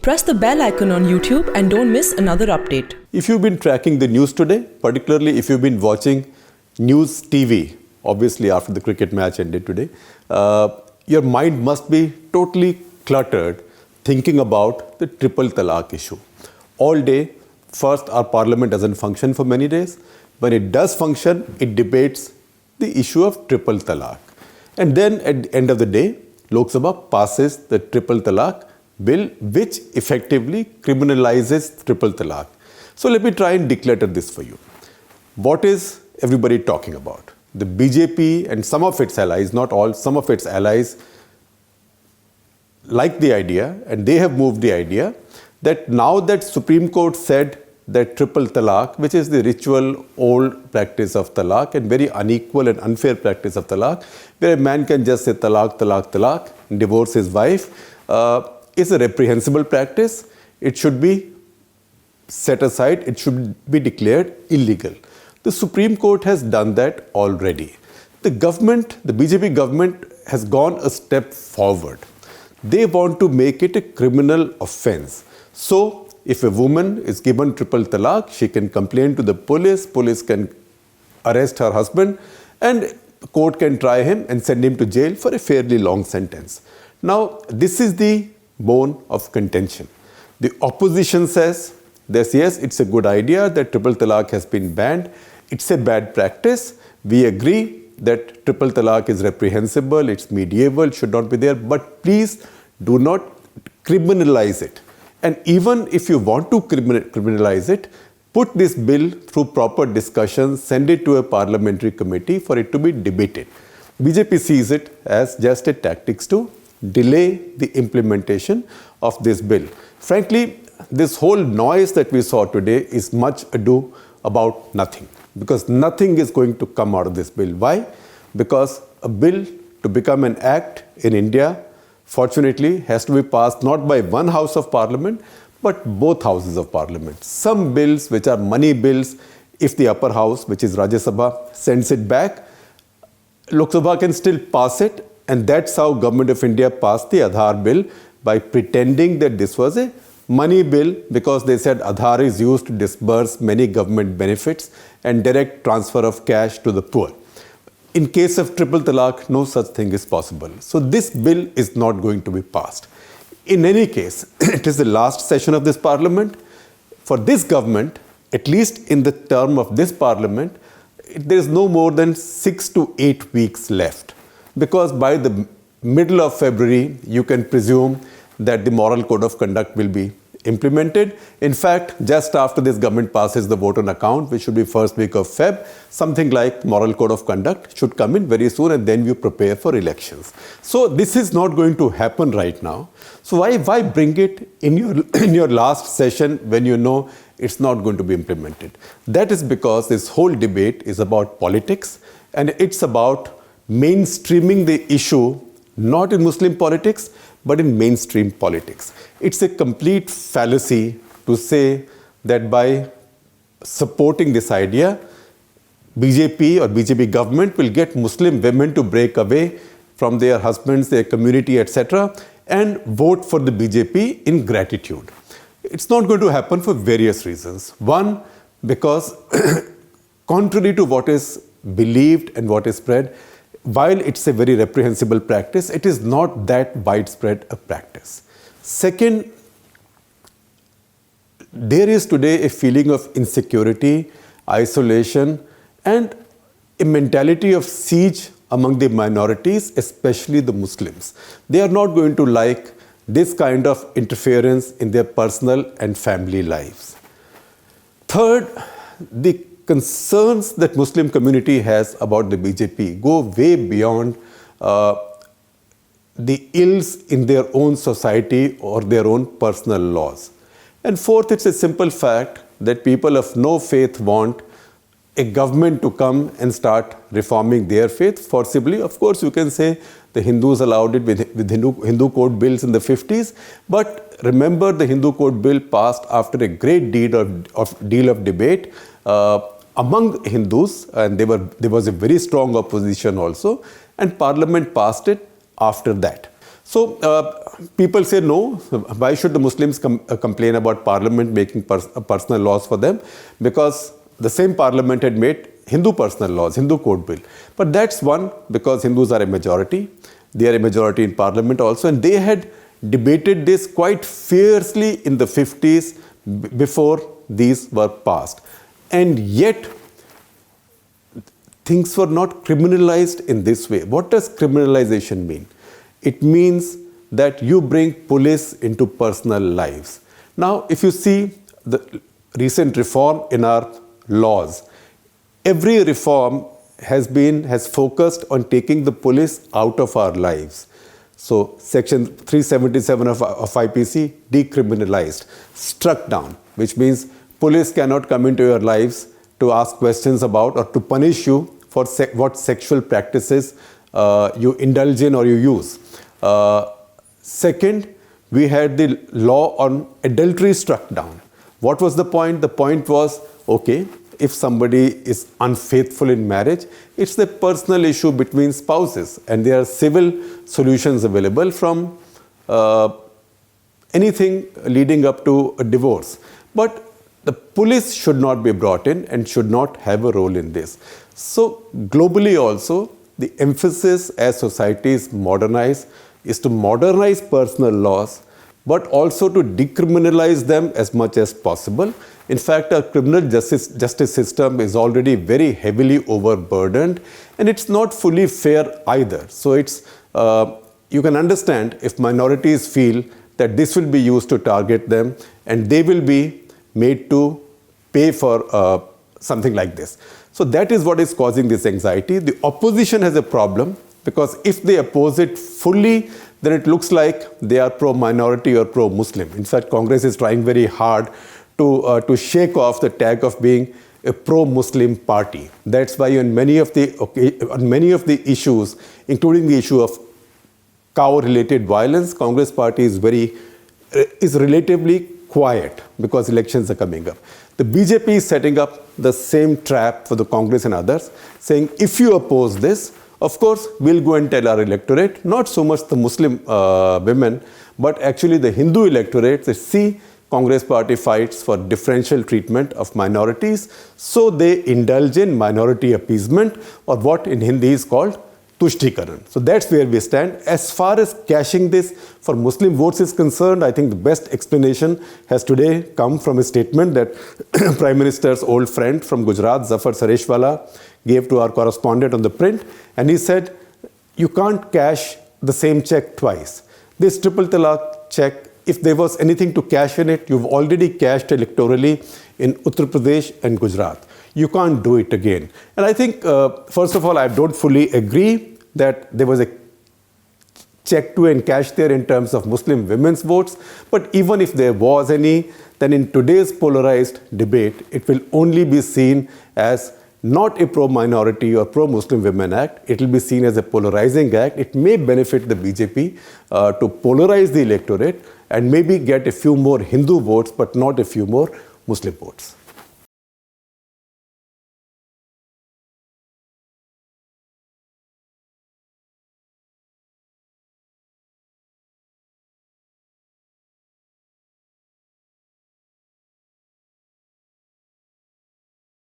Press the bell icon on YouTube and don't miss another update. If you've been tracking the news today, particularly if you've been watching news TV, obviously after the cricket match ended today, your mind must be totally cluttered thinking about the Triple Talaq issue. All day, first our parliament doesn't function for many days. When it does function, it debates the issue of Triple Talaq. And then at the end of the day, Lok Sabha passes the Triple Talaq bill, which effectively criminalizes Triple Talaq. So let me try and declutter this for you. What is everybody talking about? The BJP and some of its allies, not all, some of its allies like the idea, and they have moved the idea that now that Supreme Court said that Triple Talaq, which is the ritual old practice of Talaq and very unequal and unfair practice of Talaq, where a man can just say Talaq, Talaq, Talaq, and divorce his wife, is a reprehensible practice. It should be set aside. It should be declared illegal. The Supreme Court has done that already. The government, the BJP government, has gone a step forward. They want to make it a criminal offense. So, if a woman is given Triple Talaq, she can complain to the police can arrest her husband, and the court can try him and send him to jail for a fairly long sentence. Now, this is the bone of contention. The opposition says that yes, it's a good idea that Triple Talaq has been banned. It's a bad practice. We agree that Triple Talaq is reprehensible, it's medieval, should not be there, but please do not criminalize it. And even if you want to criminalize it, put this bill through proper discussion, send it to a parliamentary committee for it to be debated. BJP sees it as just a tactics to delay the implementation of this bill. Frankly, this whole noise that we saw today is much ado about nothing, because nothing is going to come out of this bill. Why? Because a bill to become an act in India, fortunately, has to be passed not by one house of parliament, but both houses of parliament. Some bills, which are money bills, if the upper house, which is Rajya Sabha, sends it back, Lok Sabha can still pass it. And that's how Government of India passed the Aadhaar bill, by pretending that this was a money bill, because they said Aadhaar is used to disburse many government benefits and direct transfer of cash to the poor. In case of Triple Talaq, no such thing is possible. So this bill is not going to be passed. In any case, it is the last session of this parliament. For this government, at least in the term of this parliament, there is no more than 6 to 8 weeks left. Because by the middle of February, you can presume that the moral code of conduct will be implemented. In fact, just after this government passes the vote on account, which should be first week of Feb, something like moral code of conduct should come in very soon, and then you prepare for elections. So this is not going to happen right now. So why bring it in your last session when you know it's not going to be implemented? That is because this whole debate is about politics, and it's about mainstreaming the issue not in Muslim politics, but in mainstream politics. It's a complete fallacy to say that by supporting this idea, BJP or BJP government will get Muslim women to break away from their husbands, their community, etc., and vote for the BJP in gratitude. It's not going to happen for various reasons. One, because contrary to what is believed and what is spread, while it's a very reprehensible practice, it is not that widespread a practice. Second, there is today a feeling of insecurity, isolation, and a mentality of siege among the minorities, especially the Muslims. They are not going to like this kind of interference in their personal and family lives. Third, the concerns that Muslim community has about the BJP go way beyond the ills in their own society or their own personal laws. And fourth, it's a simple fact that people of no faith want a government to come and start reforming their faith forcibly. Of course, you can say the Hindus allowed it with Hindu code bills in the 50s. But remember, the Hindu code bill passed after a great deal of debate among Hindus, and there was a very strong opposition also, and Parliament passed it after that. So people say, no, why should the Muslims complain about Parliament making personal laws for them? Because the same Parliament had made Hindu personal laws, Hindu code bill. But that's one, because Hindus are a majority. They are a majority in Parliament also. And they had debated this quite fiercely in the 50s before these were passed. And yet, things were not criminalized in this way. What does criminalization mean? It means that you bring police into personal lives. Now, if you see the recent reform in our laws, every reform has focused on taking the police out of our lives. So, Section 377 of IPC decriminalized, struck down, which means police cannot come into your lives to ask questions about or to punish you for what sexual practices you indulge in or you use. Second, we had the law on adultery struck down. What was the point? The point was, okay, if somebody is unfaithful in marriage, it's the personal issue between spouses, and there are civil solutions available from anything leading up to a divorce. But the police should not be brought in and should not have a role in this. So globally also, the emphasis as societies modernize is to modernize personal laws, but also to decriminalize them as much as possible. In fact, our criminal justice system is already very heavily overburdened, and it's not fully fair either. So you can understand if minorities feel that this will be used to target them, and they will be made to pay for something like this. So that is what is causing this anxiety. The opposition has a problem, because if they oppose it fully, then it looks like they are pro-minority or pro-Muslim. In fact, Congress is trying very hard to shake off the tag of being a pro-Muslim party. That's why on many of the issues, including the issue of cow-related violence, Congress party is relatively quiet because elections are coming up. The BJP is setting up the same trap for the Congress and others, saying if you oppose this, of course, we'll go and tell our electorate, not so much the Muslim women, but actually the Hindu electorate, they see Congress party fights for differential treatment of minorities, so they indulge in minority appeasement, or what in Hindi is called Tushtikaran. So that's where we stand. As far as cashing this for Muslim votes is concerned, I think the best explanation has today come from a statement that Prime Minister's old friend from Gujarat, Zafar Sareshwala, gave to our correspondent on ThePrint, and he said, you can't cash the same check twice. This Triple Talaq check, if there was anything to cash in it, you've already cashed electorally in Uttar Pradesh and Gujarat. You can't do it again. And I think, first of all, I don't fully agree that there was a check to and cash there in terms of Muslim women's votes. But even if there was any, then in today's polarized debate, it will only be seen as not a pro-minority or pro-Muslim women act. It will be seen as a polarizing act. It may benefit the BJP to polarize the electorate and maybe get a few more Hindu votes, but not a few more Muslim votes.